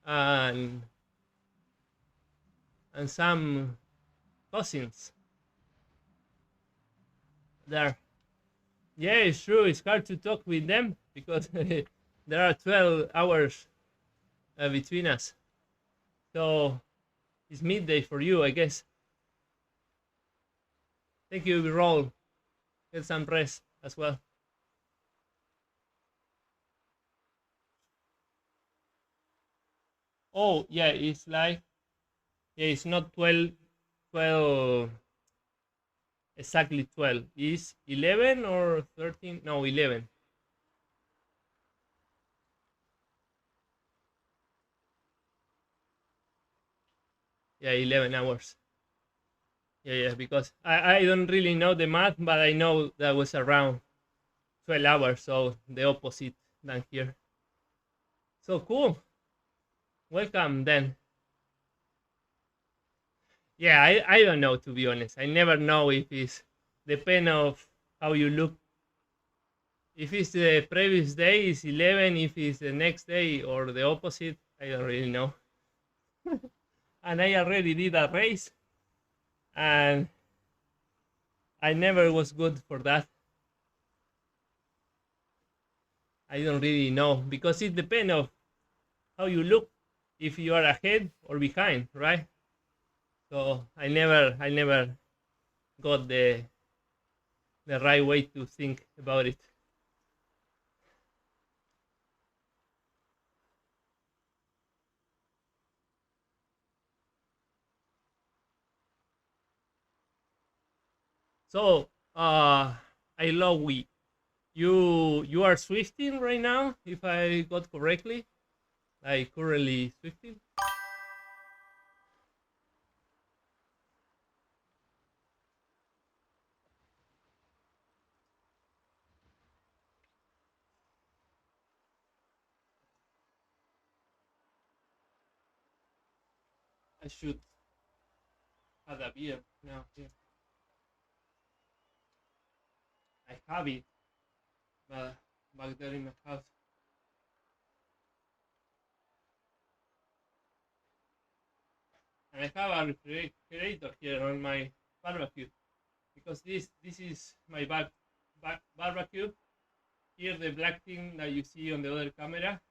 S1: and some cousins there. Yeah, it's true. It's hard to talk with them because there are 12 hours between us. So it's midday for you, I guess. Thank you, Roll. Get some rest as well. Oh, yeah, it's like, yeah, it's not 12, 12, exactly 12. It's 11 or 13? No, 11. Yeah, 11 hours. Yeah, yeah, because I don't really know the math, but I know that was around 12 hours, so the opposite than here. So cool. Welcome then. Yeah, I don't know, to be honest. I never know if it's depend of how you look. If it's the previous day, it's 11. If it's the next day or the opposite, I don't really know. And I already did a race, and I never was good for that. I don't really know because it depends of how you look, if you are ahead or behind, right? So I never got the right way to think about it. So I love we. You are swifting right now, if I got correctly. Like currently swifting. I should have a beer now here. I have it, but back there in my house. And I have a refrigerator here on my barbecue because this is my back barbecue. Here the black thing that you see on the other camera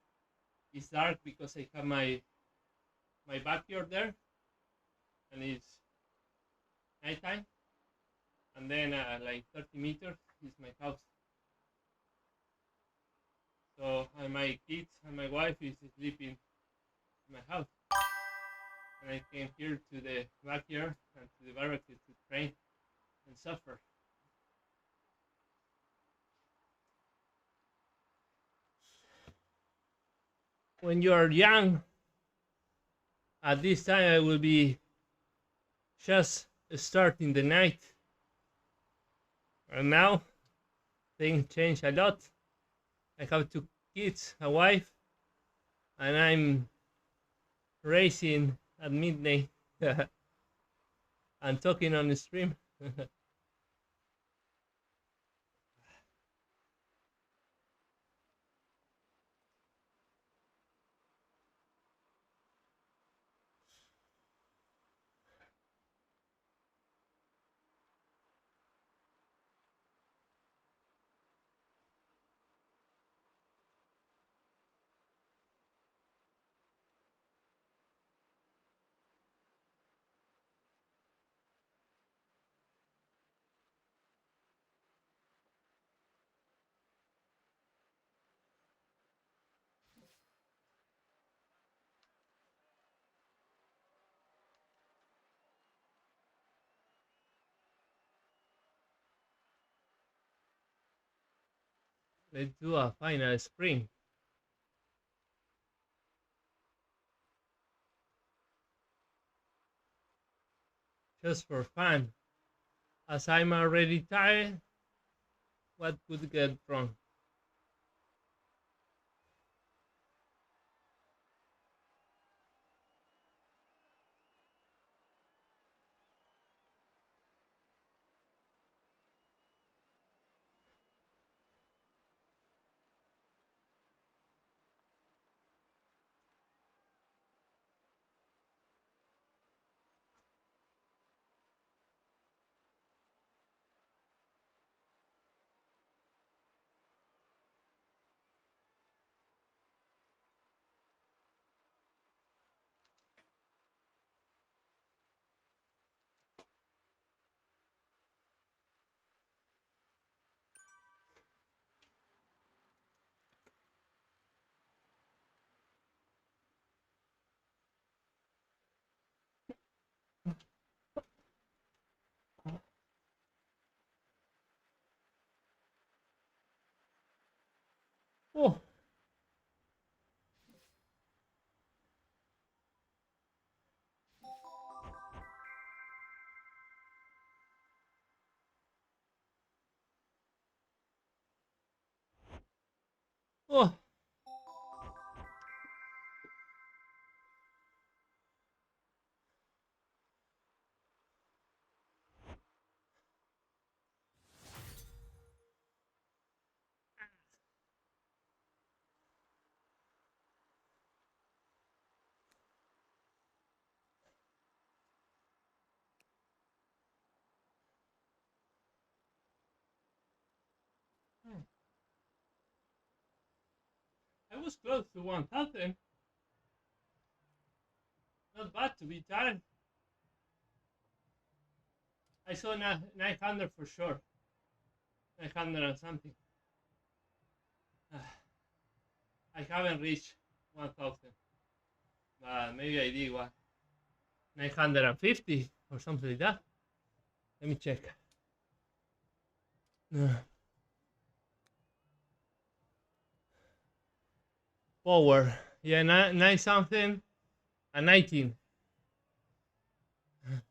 S1: is dark because I have my backyard there, and it's nighttime. And then like 30 meters is my house. So and my kids and my wife is sleeping in my house, and I came here to the backyard and to the barbecue to train and suffer. When you are young, at this time I will be just starting the night, and now things change a lot. I have two kids, a wife, and I'm racing at midnight and talking on the stream. Let's do a final sprint just for fun. As I'm already tired, what could get wrong? Oh, oh, I was close to 1,000. Not bad to be tired. I saw 900 for sure. 900 and something. I haven't reached 1,000. But maybe I did what? 950 or something like that. Let me check. Power. Yeah, nine something and 19.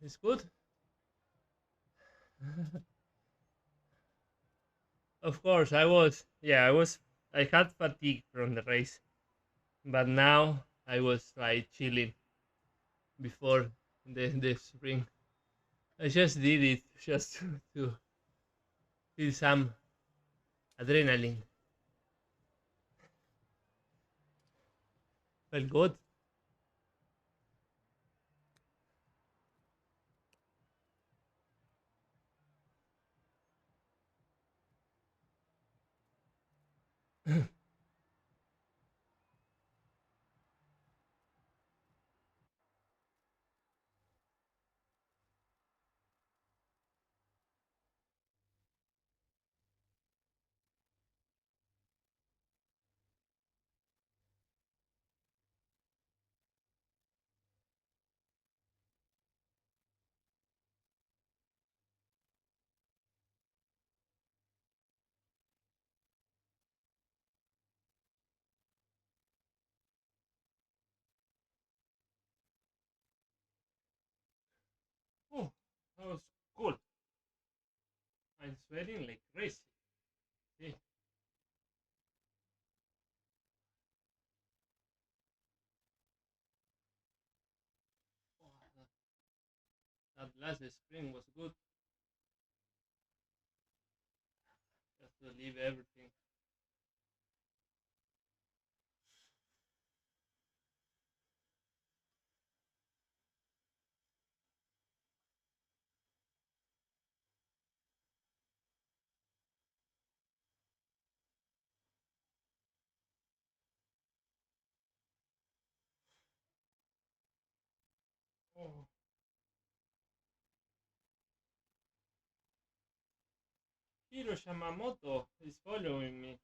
S1: It's good. Of course, I was. Yeah, I was. I had fatigue from the race, but now I was like chilling before the spring. I just did it just to feel some adrenaline. Felt good. That was cool. I'm sweating like crazy. See? Oh, that last sprint was good. Just to leave everything. Oh. Hiro Yamamoto is following me.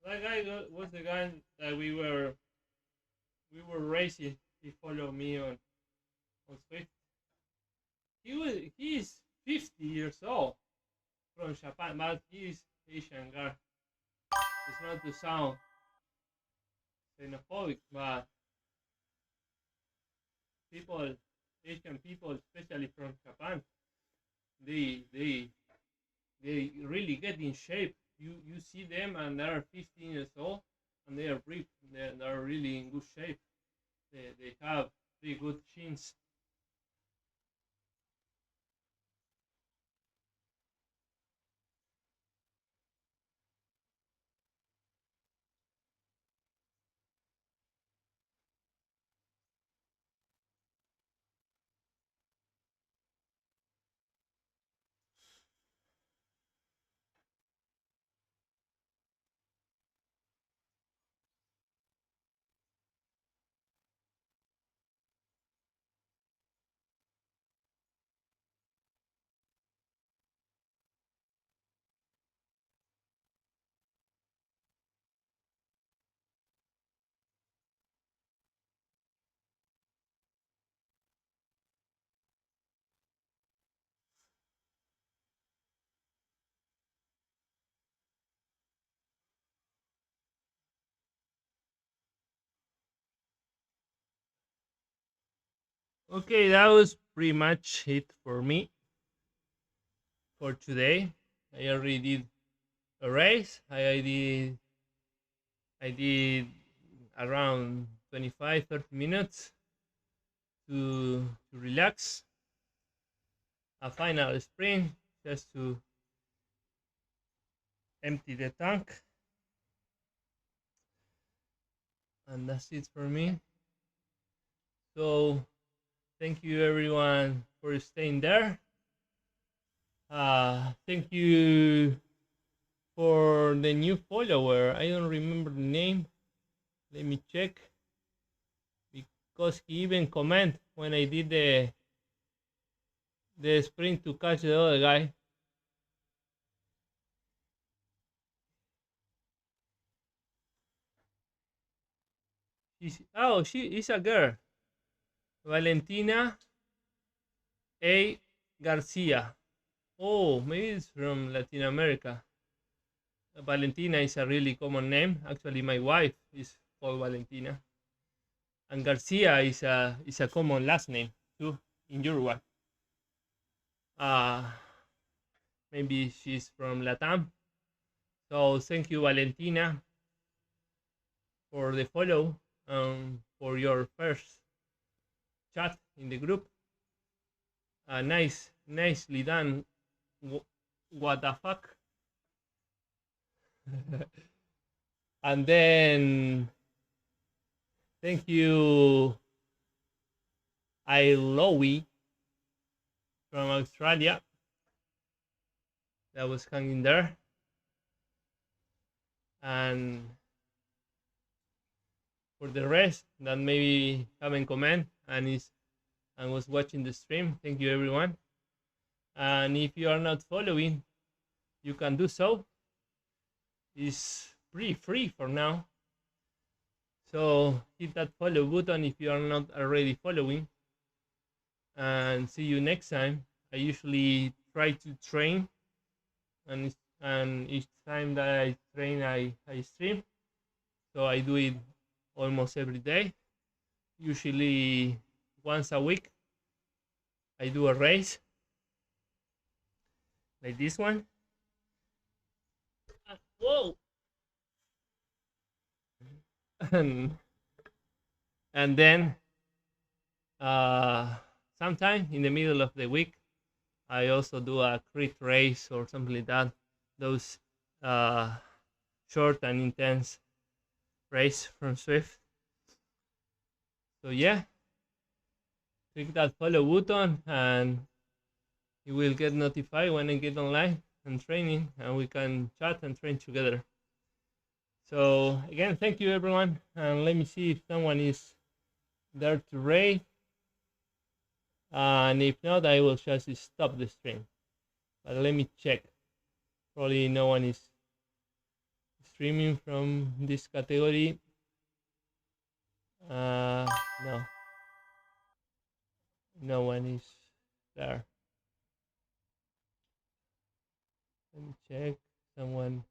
S1: That guy was the guy that we were racing. He followed me on Swift. He's 50 years old from Japan, but he's Asian guy. It's not to sound xenophobic, but people, Asian people, especially from Japan, they they they really get in shape. You see them and they are 15 years old and they are ripped. They are really in good shape. They have pretty good chins. Okay, that was pretty much it for me for today. I already did a race. I did around 25-30 minutes to relax. A final sprint just to empty the tank, and that's it for me. So thank you everyone for staying there. Thank you for the new follower. I don't remember the name. Let me check, because he even comment when I did the sprint to catch the other guy. She is a girl. Valentina A. Garcia. Oh, maybe it's from Latin America. Valentina is a really common name. Actually, my wife is called Valentina, and Garcia is a common last name too in Uruguay. Uh, Maybe she's from Latam. So thank you, Valentina, for the follow, for your first chat in the group. Nicely done. What the fuck? And then thank you, Ilowi from Australia, that was hanging there. And for the rest that maybe haven't comment and was watching the stream, thank you everyone. And if you are not following, you can do so. It's pretty free for now. So hit that follow button if you are not already following. And see you next time. I usually try to train, and each time that I train, I stream. So I do it almost every day, usually once a week. I do a race like this one. Whoa! and and then sometime in the middle of the week, I also do a crit race or something like that. Those uh, short and intense race from Zwift. So yeah, click that follow button and you will get notified when I get online and training, and we can chat and train together. So again, thank you everyone, and let me see if someone is there to raid, and if not, I will just stop the stream. But let me check. Probably no one is streaming from this category. No, no one is there. Let me check. Someone.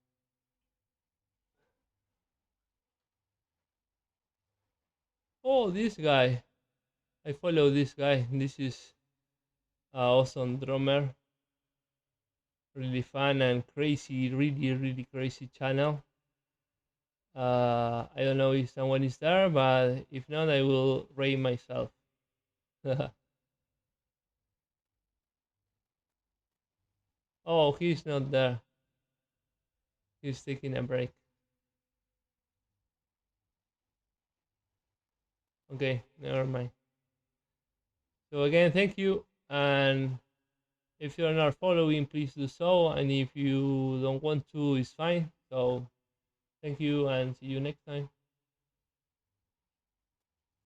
S1: Oh, this guy. I follow this guy. This is awesome drummer. Really fun and crazy, really crazy channel. I don't know if someone is there, but if not, I will rate myself. Oh, he's not there. He's taking a break. Okay, never mind. So again, thank you. And if you're not following, please do so. And if you don't want to, it's fine. So thank you and see you next time.